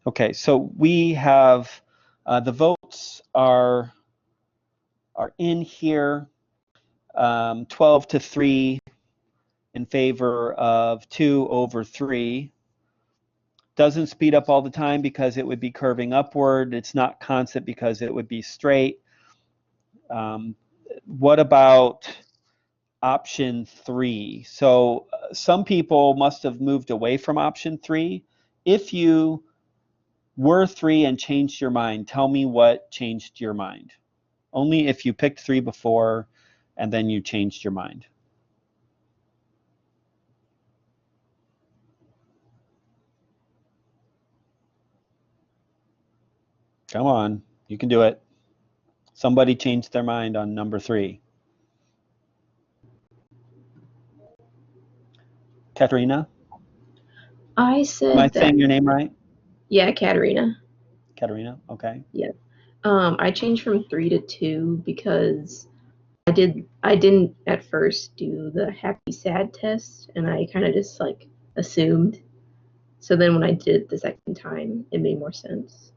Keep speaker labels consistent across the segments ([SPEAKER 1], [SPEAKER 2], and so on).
[SPEAKER 1] Okay, so we have the votes are in here, 12 to 3 in favor of 2 over 3. Doesn't speed up all the time because it would be curving upward. It's not constant because it would be straight. What about option 3? So some people must have moved away from option 3. If you were 3 and changed your mind, tell me what changed your mind. Only if you picked 3 before and then you changed your mind. Come on, you can do it. Somebody changed their mind on number 3. Katerina?
[SPEAKER 2] I
[SPEAKER 1] Am I
[SPEAKER 2] said that,
[SPEAKER 1] saying your name right?
[SPEAKER 2] yeah, Katerina.
[SPEAKER 1] Katerina, okay.
[SPEAKER 2] Yeah. I changed from 3 to 2 because I didn't at first do the happy sad test, and I kind of just like assumed. So then when I did it the second time, it made more sense.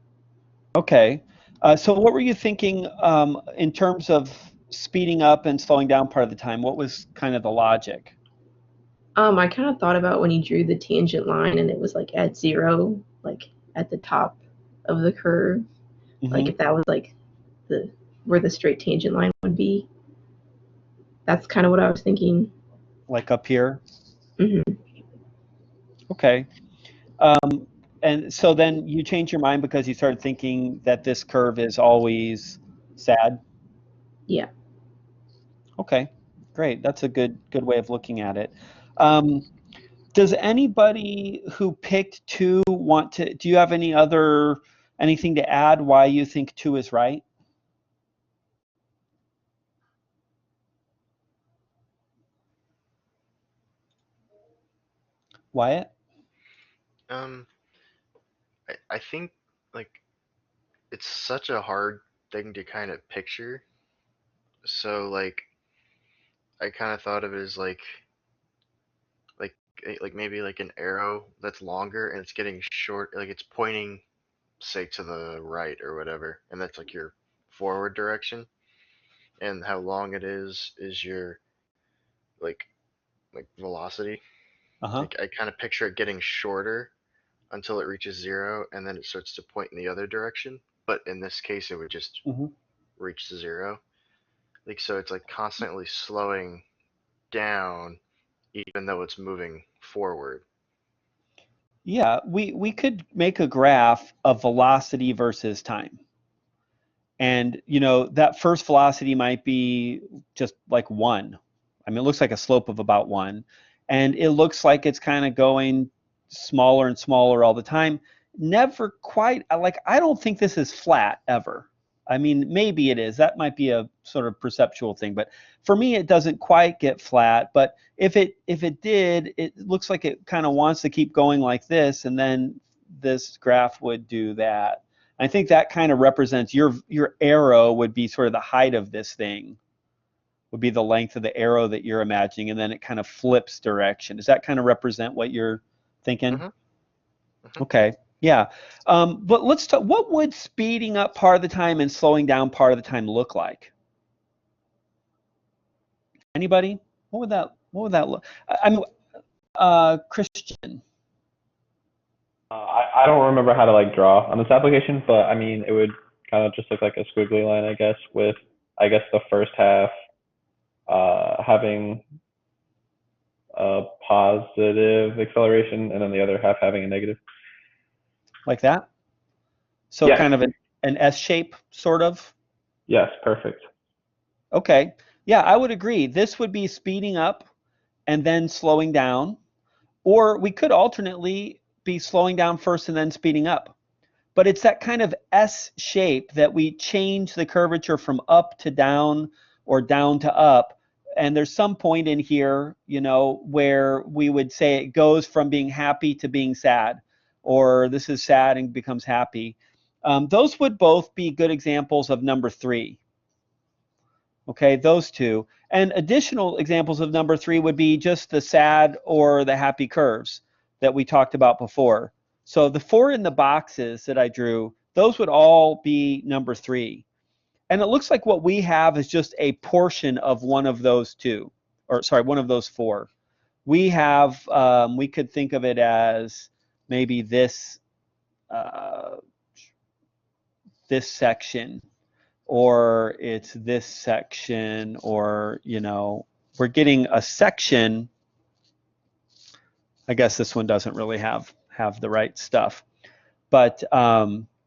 [SPEAKER 1] Okay. So what were you thinking in terms of speeding up and slowing down part of the time? What was kind of the logic?
[SPEAKER 2] I kind of thought about when you drew the tangent line and it was like at 0, like at the top of the curve, like
[SPEAKER 1] Mm-hmm.
[SPEAKER 2] if that was like the where the straight tangent line would be. That's kind of what I was thinking.
[SPEAKER 1] Like up here?
[SPEAKER 2] Hmm.
[SPEAKER 1] Okay. And so then you changed your mind because you started thinking that this curve is always sad?
[SPEAKER 2] Yeah.
[SPEAKER 1] Okay, great. That's a good way of looking at it. Um, does anybody who picked 2 want to, do you have anything to add why you think 2 is right? Wyatt?
[SPEAKER 3] Um, I think like it's such a hard thing to kind of picture. So I kind of thought of it as like like maybe like an arrow that's longer and it's getting short, like it's pointing say to the right or whatever, and that's like your forward direction, and how long it is your like velocity.
[SPEAKER 1] Uh-huh.
[SPEAKER 3] Like I kind of picture it getting shorter until it reaches 0, and then it starts to point in the other direction. But in this case, it would just
[SPEAKER 1] Hmm.
[SPEAKER 3] reach 0. Like so, it's like constantly slowing down, even though it's moving forward.
[SPEAKER 1] Yeah, we could make a graph of velocity versus time. And that first velocity might be just like 1. I mean, it looks like a slope of about 1. And it looks like it's kind of going smaller and smaller all the time. Never quite, like, I don't think this is flat ever. I mean, maybe it is. That might be a sort of perceptual thing, but for me, it doesn't quite get flat. But if it did, it looks like it kind of wants to keep going like this, and then this graph would do that. I think that kind of represents your arrow would be sort of the height of this thing, would be the length of the arrow that you're imagining, and then it kind of flips direction. Does that kind of represent what you're thinking?
[SPEAKER 3] Hmm. Hmm.
[SPEAKER 1] Okay, yeah. But let's talk. What would speeding up part of the time and slowing down part of the time look like? Anybody? What would that look? I'm Christian.
[SPEAKER 4] I don't remember how to like draw on this application, but I mean it would kind of just look like a squiggly line, I guess, with I guess the first half having a positive acceleration and then the other half having a negative.
[SPEAKER 1] Like that. So
[SPEAKER 4] Yes,
[SPEAKER 1] kind of an S shape, sort of.
[SPEAKER 4] yes, perfect.
[SPEAKER 1] Okay. Yeah, I would agree. This would be speeding up and then slowing down, or we could alternately be slowing down first and then speeding up. But it's that kind of S shape that we change the curvature from up to down or down to up. And there's some point in here, where we would say it goes from being happy to being sad, or this is sad and becomes happy. Those would both be good examples of number 3. Okay, those two. And additional examples of number 3 would be just the sad or the happy curves that we talked about before. So the 4 in the boxes that I drew, those would all be number 3. And it looks like what we have is just a portion of one of those 2, or sorry, one of those 4. We have, we could think of it as maybe this this section, or it's this section, or we're getting a section. I guess this one doesn't really have the right stuff, but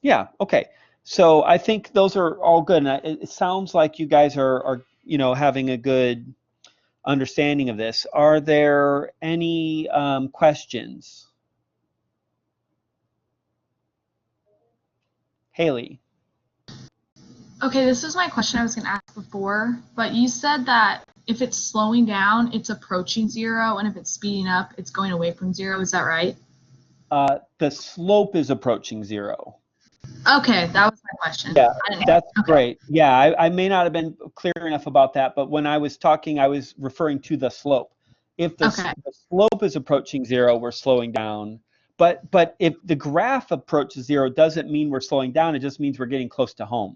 [SPEAKER 1] yeah, okay. So I think those are all good, and it sounds like you guys are having a good understanding of this. Are there any questions? Haley.
[SPEAKER 5] Okay, this was my question I was going to ask before, but you said that if it's slowing down, it's approaching 0, and if it's speeding up, it's going away from 0. Is that right?
[SPEAKER 1] The slope is approaching 0.
[SPEAKER 5] Okay, that was my question.
[SPEAKER 1] Yeah, that's
[SPEAKER 5] okay.
[SPEAKER 1] great. Yeah, I may not have been clear enough about that, but when I was talking, I was referring to the slope. If the slope is approaching 0, we're slowing down. But if the graph approaches 0, doesn't mean we're slowing down. It just means we're getting close to home.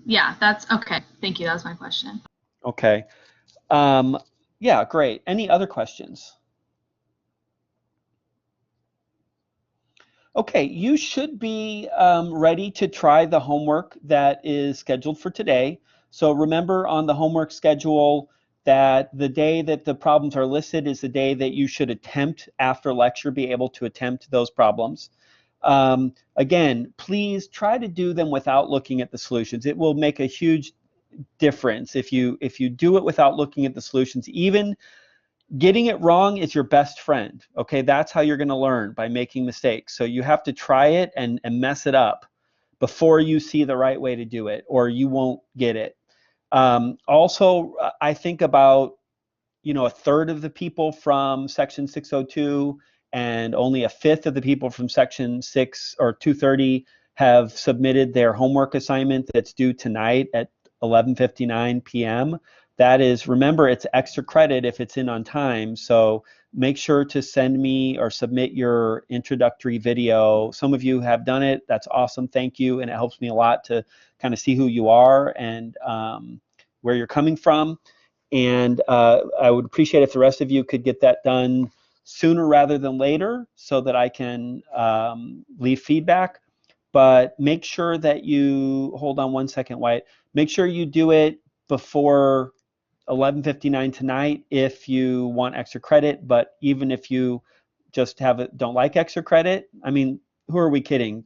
[SPEAKER 5] Yeah, that's okay. Thank you. That was my question.
[SPEAKER 1] Okay. Yeah, great. Any other questions? Okay, you should be ready to try the homework that is scheduled for today. So remember on the homework schedule that the day that the problems are listed is the day that you should attempt after lecture, be able to attempt those problems. Again, please try to do them without looking at the solutions. It will make a huge difference if you do it without looking at the solutions. Even getting it wrong is your best friend. Okay, that's how you're going to learn, by making mistakes. So you have to try it and mess it up before you see the right way to do it, or you won't get it. Also, I think about a third of the people from section 602 and only a fifth of the people from section 6 or 230 have submitted their homework assignment that's due tonight at 11:59 p.m. That is, remember, it's extra credit if it's in on time. So make sure to send me or submit your introductory video. Some of you have done it. That's awesome. Thank you. And it helps me a lot to kind of see who you are and where you're coming from. And I would appreciate if the rest of you could get that done sooner rather than later so that I can leave feedback. But make sure that you, hold on one second, Wyatt, make sure you do it before 11:59 tonight if you want extra credit. But even if you just don't like extra credit, I mean, who are we kidding?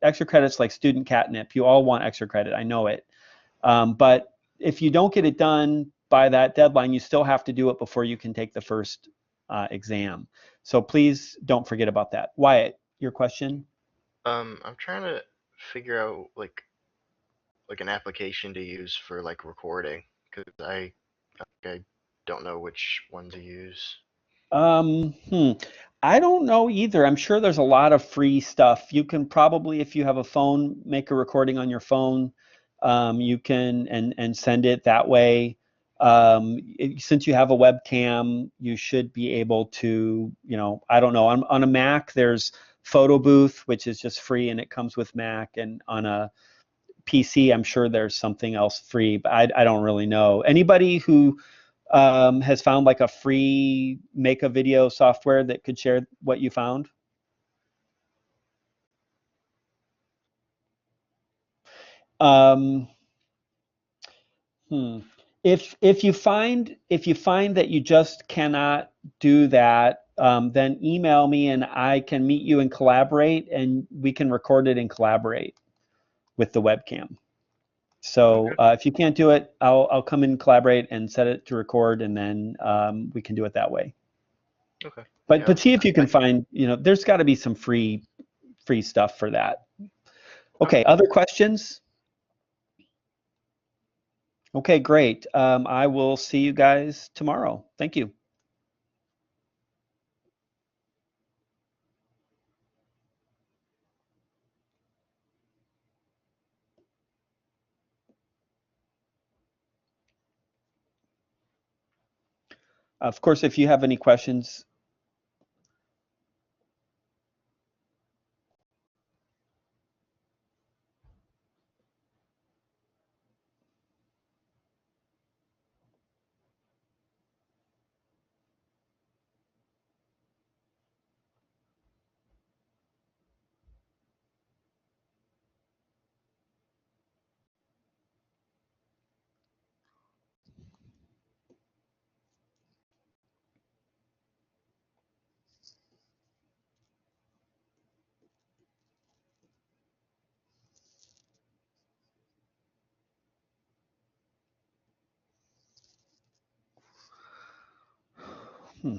[SPEAKER 1] Extra credit's like student catnip. You all want extra credit, I know it. But if you don't get it done by that deadline, you still have to do it before you can take the first exam. So please don't forget about that. Wyatt, your question?
[SPEAKER 3] I'm trying to figure out like an application to use for like recording, because I don't know which one to use.
[SPEAKER 1] I don't know either. I'm sure there's a lot of free stuff. You can probably, if you have a phone, make a recording on your phone. You can and send it that way. Since you have a webcam, you should be able to, I don't know. On a Mac, there's Photo Booth, which is just free and it comes with Mac. And on a PC, I'm sure there's something else free, but I don't really know. Anybody who has found like a free make a video software that could share what you found? If you find that you just cannot do that, then email me and I can meet you and collaborate, and we can record it and collaborate with the webcam. So if you can't do it, I'll come in and collaborate and set it to record, and then we can do it that way.
[SPEAKER 3] Okay.
[SPEAKER 1] But
[SPEAKER 3] Yeah,
[SPEAKER 1] see if you can find, there's got to be some free stuff for that. Okay, other questions? Okay, great. I will see you guys tomorrow. Thank you. Of course, if you have any questions, Hmm.